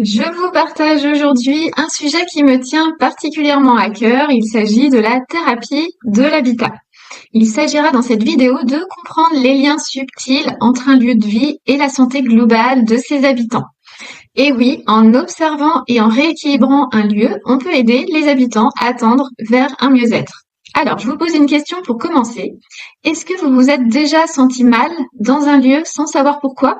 Je vous partage aujourd'hui un sujet qui me tient particulièrement à cœur. Il s'agit de la thérapie de l'habitat. Il s'agira dans cette vidéo de comprendre les liens subtils entre un lieu de vie et la santé globale de ses habitants. Et oui, en observant et en rééquilibrant un lieu, on peut aider les habitants à tendre vers un mieux-être. Alors, je vous pose une question pour commencer. Est-ce que vous vous êtes déjà senti mal dans un lieu sans savoir pourquoi?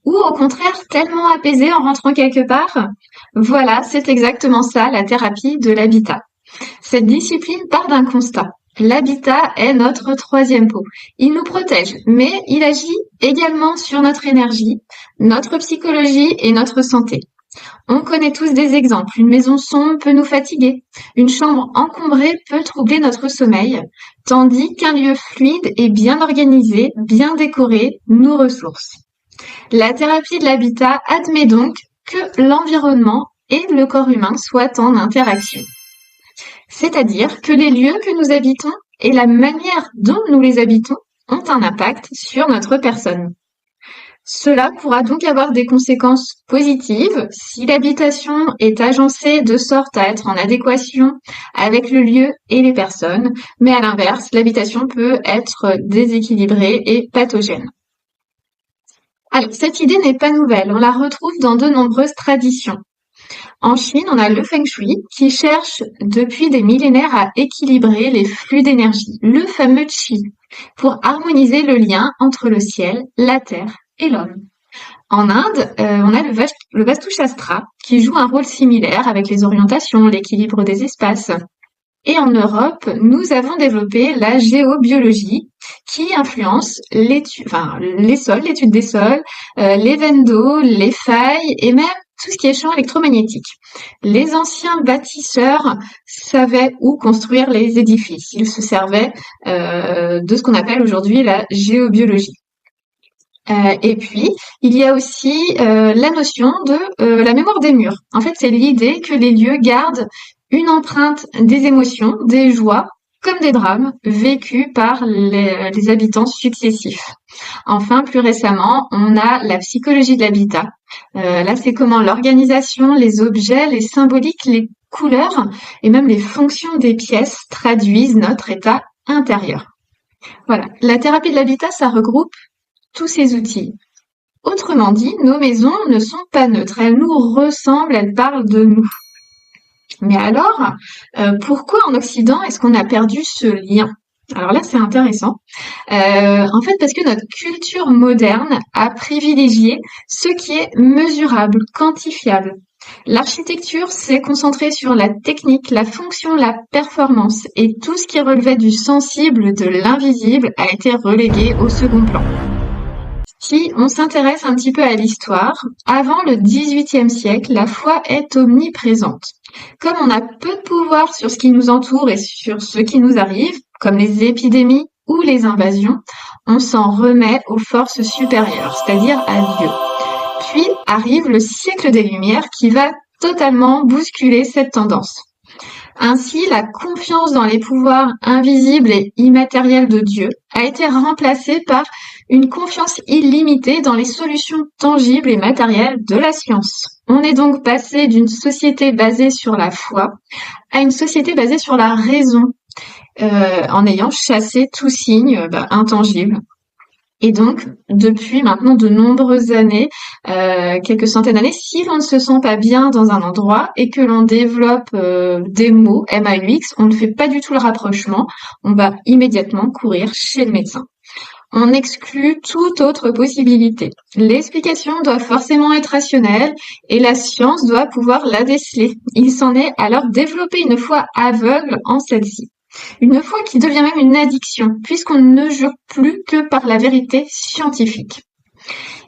Ou au contraire, tellement apaisé en rentrant quelque part? Voilà, c'est exactement ça, la thérapie de l'habitat. Cette discipline part d'un constat. L'habitat est notre troisième peau. Il nous protège, mais il agit également sur notre énergie, notre psychologie et notre santé. On connaît tous des exemples. Une maison sombre peut nous fatiguer. Une chambre encombrée peut troubler notre sommeil, tandis qu'un lieu fluide et bien organisé, bien décoré, nous ressource. La thérapie de l'habitat admet donc que l'environnement et le corps humain soient en interaction. C'est-à-dire que les lieux que nous habitons et la manière dont nous les habitons ont un impact sur notre personne. Cela pourra donc avoir des conséquences positives si l'habitation est agencée de sorte à être en adéquation avec le lieu et les personnes, mais à l'inverse, l'habitation peut être déséquilibrée et pathogène. Alors, cette idée n'est pas nouvelle, on la retrouve dans de nombreuses traditions. En Chine, on a le Feng Shui qui cherche depuis des millénaires à équilibrer les flux d'énergie, le fameux Qi, pour harmoniser le lien entre le ciel, la terre et l'homme. En Inde, on a le Vastu Shastra qui joue un rôle similaire avec les orientations, l'équilibre des espaces. Et en Europe, nous avons développé la géobiologie qui influence les sols, l'étude des sols, les veines d'eau, les failles et même tout ce qui est champ électromagnétique. Les anciens bâtisseurs savaient où construire les édifices. Ils se servaient de ce qu'on appelle aujourd'hui la géobiologie. Et puis, il y a aussi la notion de la mémoire des murs. En fait, c'est l'idée que les lieux gardent une empreinte des émotions, des joies, comme des drames vécus par les habitants successifs. Enfin, plus récemment, on a la psychologie de l'habitat. Là, c'est comment l'organisation, les objets, les symboliques, les couleurs et même les fonctions des pièces traduisent notre état intérieur. Voilà, la thérapie de l'habitat, ça regroupe tous ces outils. Autrement dit, nos maisons ne sont pas neutres, elles nous ressemblent, elles parlent de nous. Mais alors, pourquoi en Occident est-ce qu'on a perdu ce lien? Alors là, c'est intéressant. En fait, parce que notre culture moderne a privilégié ce qui est mesurable, quantifiable. L'architecture s'est concentrée sur la technique, la fonction, la performance, et tout ce qui relevait du sensible, de l'invisible, a été relégué au second plan. Si on s'intéresse un petit peu à l'histoire, avant le XVIIIe siècle, la foi est omniprésente. Comme on a peu de pouvoir sur ce qui nous entoure et sur ce qui nous arrive, comme les épidémies ou les invasions, on s'en remet aux forces supérieures, c'est-à-dire à Dieu. Puis arrive le siècle des Lumières qui va totalement bousculer cette tendance. Ainsi, la confiance dans les pouvoirs invisibles et immatériels de Dieu a été remplacée par une confiance illimitée dans les solutions tangibles et matérielles de la science. On est donc passé d'une société basée sur la foi à une société basée sur la raison, en ayant chassé tout signe intangible. Et donc, depuis maintenant de nombreuses années, quelques centaines d'années, si l'on ne se sent pas bien dans un endroit et que l'on développe des mots MAUX, on ne fait pas du tout le rapprochement, on va immédiatement courir chez le médecin. On exclut toute autre possibilité. L'explication doit forcément être rationnelle et la science doit pouvoir la déceler. Il s'en est alors développé une foi aveugle en celle-ci. Une foi qui devient même une addiction, puisqu'on ne jure plus que par la vérité scientifique.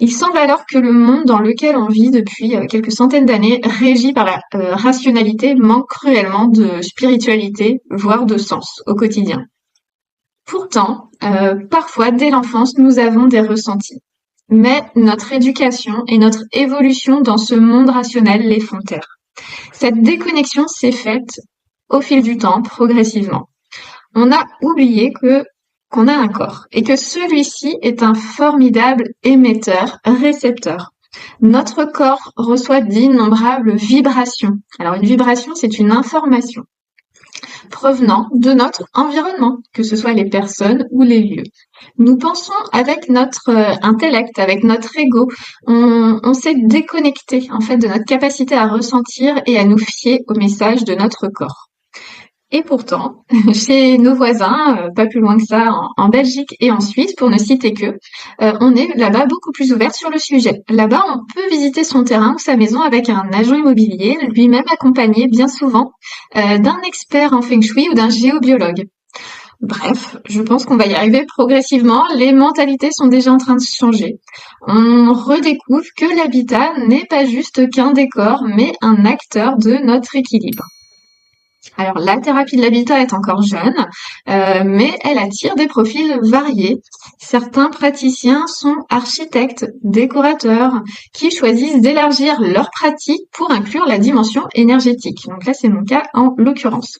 Il semble alors que le monde dans lequel on vit depuis quelques centaines d'années, régi par la rationalité, manque cruellement de spiritualité, voire de sens au quotidien. Pourtant, parfois, dès l'enfance, nous avons des ressentis. Mais notre éducation et notre évolution dans ce monde rationnel les font taire. Cette déconnexion s'est faite au fil du temps, progressivement. On a oublié qu'on a un corps et que celui-ci est un formidable émetteur, récepteur. Notre corps reçoit d'innombrables vibrations. Alors une vibration, c'est une information provenant de notre environnement, que ce soit les personnes ou les lieux. Nous pensons avec notre intellect, avec notre ego. On s'est déconnecté en fait de notre capacité à ressentir et à nous fier aux messages de notre corps. Et pourtant, chez nos voisins, pas plus loin que ça, en Belgique et en Suisse, pour ne citer que, on est là-bas beaucoup plus ouvert sur le sujet. Là-bas, on peut visiter son terrain ou sa maison avec un agent immobilier, lui-même accompagné bien souvent d'un expert en feng shui ou d'un géobiologue. Bref, je pense qu'on va y arriver progressivement. Les mentalités sont déjà en train de changer. On redécouvre que l'habitat n'est pas juste qu'un décor, mais un acteur de notre équilibre. Alors, la thérapie de l'habitat est encore jeune, mais elle attire des profils variés. Certains praticiens sont architectes, décorateurs, qui choisissent d'élargir leur pratique pour inclure la dimension énergétique. Donc là, c'est mon cas en l'occurrence.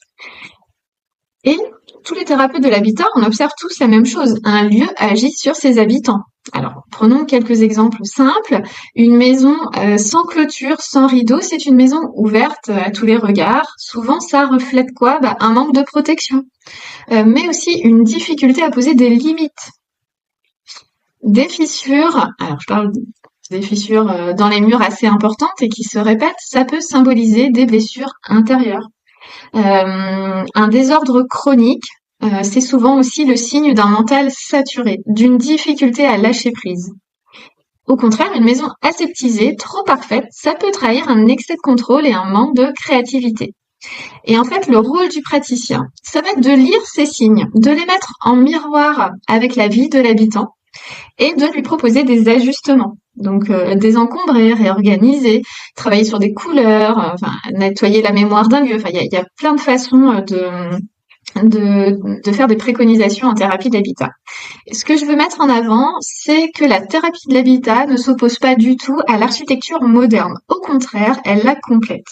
Et tous les thérapeutes de l'habitat, on observe tous la même chose. Un lieu agit sur ses habitants. Alors, prenons quelques exemples simples. Une maison sans clôture, sans rideau, c'est une maison ouverte à tous les regards. Souvent, ça reflète quoi? Un manque de protection, mais aussi une difficulté à poser des limites. Des fissures, alors je parle des fissures dans les murs assez importantes et qui se répètent, ça peut symboliser des blessures intérieures. Un désordre chronique, c'est souvent aussi le signe d'un mental saturé, d'une difficulté à lâcher prise. Au contraire, une maison aseptisée, trop parfaite, ça peut trahir un excès de contrôle et un manque de créativité. Et en fait, le rôle du praticien, ça va être de lire ces signes, de les mettre en miroir avec la vie de l'habitant et de lui proposer des ajustements. Donc désencombrer, réorganiser, travailler sur des couleurs, nettoyer la mémoire d'un lieu. Il y a plein de façons de faire des préconisations en thérapie de l'habitat. Ce que je veux mettre en avant, c'est que la thérapie de l'habitat ne s'oppose pas du tout à l'architecture moderne. Au contraire, elle la complète.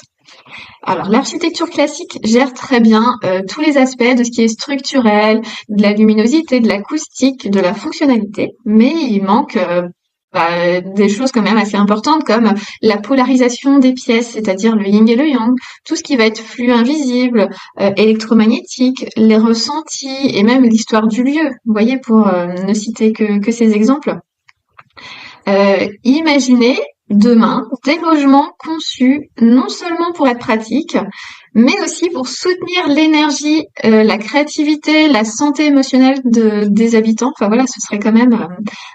Alors, l'architecture classique gère très bien tous les aspects de ce qui est structurel, de la luminosité, de l'acoustique, de la fonctionnalité, mais il manque des choses quand même assez importantes comme la polarisation des pièces, c'est-à-dire le yin et le yang, tout ce qui va être flux invisible, électromagnétique, les ressentis et même l'histoire du lieu. Vous voyez, pour ne citer que ces exemples. Imaginez demain des logements conçus non seulement pour être pratiques, mais aussi pour soutenir l'énergie, la créativité, la santé émotionnelle des habitants. Enfin voilà, ce serait quand même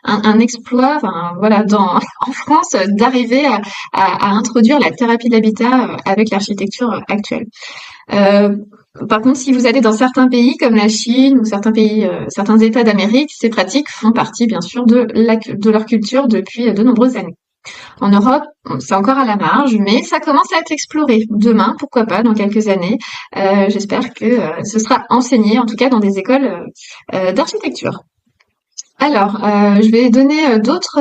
un exploit, en France, d'arriver à introduire la thérapie de l'habitat avec l'architecture actuelle. Par contre, si vous allez dans certains pays comme la Chine ou certains pays, certains États d'Amérique, ces pratiques font partie bien sûr de leur culture depuis de nombreuses années. En Europe, c'est encore à la marge, mais ça commence à être exploré. Demain, pourquoi pas, dans quelques années, j'espère que ce sera enseigné, en tout cas dans des écoles d'architecture. Alors, je vais donner d'autres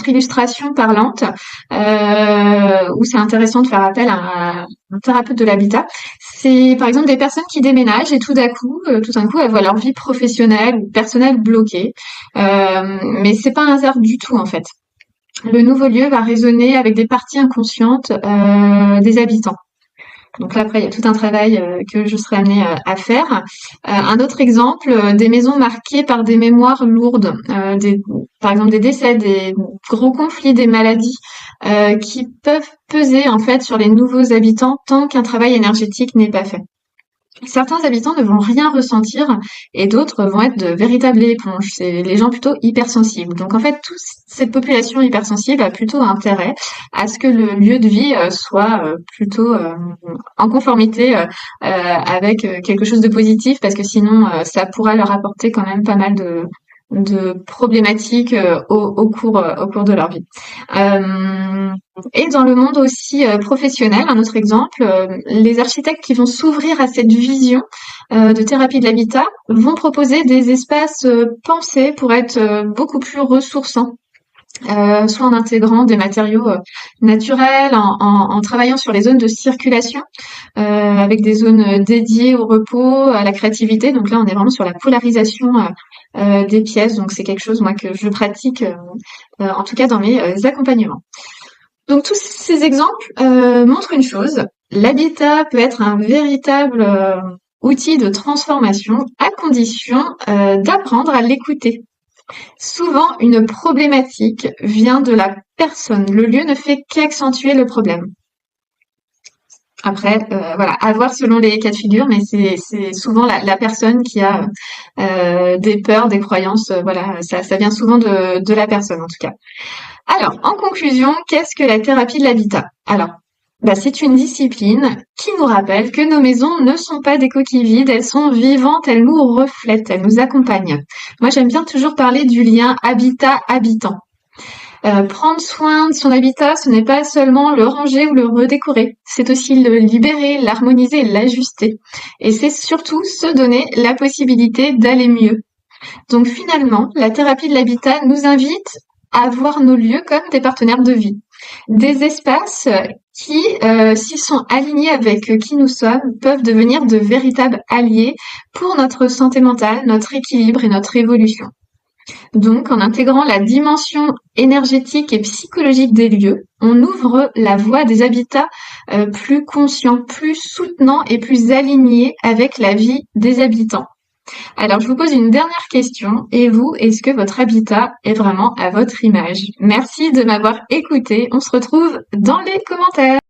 illustrations parlantes où c'est intéressant de faire appel à un thérapeute de l'habitat. C'est par exemple des personnes qui déménagent et tout d'un coup, elles voient leur vie professionnelle ou personnelle bloquée. Mais c'est pas un hasard du tout en fait. Le nouveau lieu va résonner avec des parties inconscientes des habitants. Donc là, après, il y a tout un travail que je serai amenée à faire. Un autre exemple, des maisons marquées par des mémoires lourdes, par exemple des décès, des gros conflits, des maladies, qui peuvent peser en fait sur les nouveaux habitants tant qu'un travail énergétique n'est pas fait. Certains habitants ne vont rien ressentir et d'autres vont être de véritables éponges. C'est les gens plutôt hypersensibles. Donc en fait, toute cette population hypersensible a plutôt intérêt à ce que le lieu de vie soit plutôt en conformité avec quelque chose de positif, parce que sinon ça pourra leur apporter quand même pas mal de problématiques au cours de leur vie. Et dans le monde aussi professionnel, un autre exemple, les architectes qui vont s'ouvrir à cette vision de thérapie de l'habitat vont proposer des espaces pensés pour être beaucoup plus ressourçants. soit en intégrant des matériaux naturels, en travaillant sur les zones de circulation, avec des zones dédiées au repos, à la créativité. Donc là, on est vraiment sur la polarisation des pièces. Donc c'est quelque chose moi que je pratique, en tout cas dans mes accompagnements. Donc tous ces exemples montrent une chose, l'habitat peut être un véritable outil de transformation à condition d'apprendre à l'écouter. Souvent, une problématique vient de la personne. Le lieu ne fait qu'accentuer le problème. Après, voilà, à voir selon les cas de figure, mais c'est souvent la personne qui a des peurs, des croyances. Voilà, ça vient souvent de la personne en tout cas. Alors, en conclusion, qu'est-ce que la thérapie de l'habitat? Alors, c'est une discipline qui nous rappelle que nos maisons ne sont pas des coquilles vides, elles sont vivantes, elles nous reflètent, elles nous accompagnent. Moi, j'aime bien toujours parler du lien habitat-habitant. Prendre soin de son habitat, ce n'est pas seulement le ranger ou le redécorer, c'est aussi le libérer, l'harmoniser, l'ajuster. Et c'est surtout se donner la possibilité d'aller mieux. Donc finalement, la thérapie de l'habitat nous invite à voir nos lieux comme des partenaires de vie. Des espaces qui, s'ils sont alignés avec qui nous sommes, peuvent devenir de véritables alliés pour notre santé mentale, notre équilibre et notre évolution. Donc, en intégrant la dimension énergétique et psychologique des lieux, on ouvre la voie des habitats plus conscients, plus soutenants et plus alignés avec la vie des habitants. Alors, je vous pose une dernière question. Et vous, est-ce que votre habitat est vraiment à votre image? Merci de m'avoir écouté. On se retrouve dans les commentaires.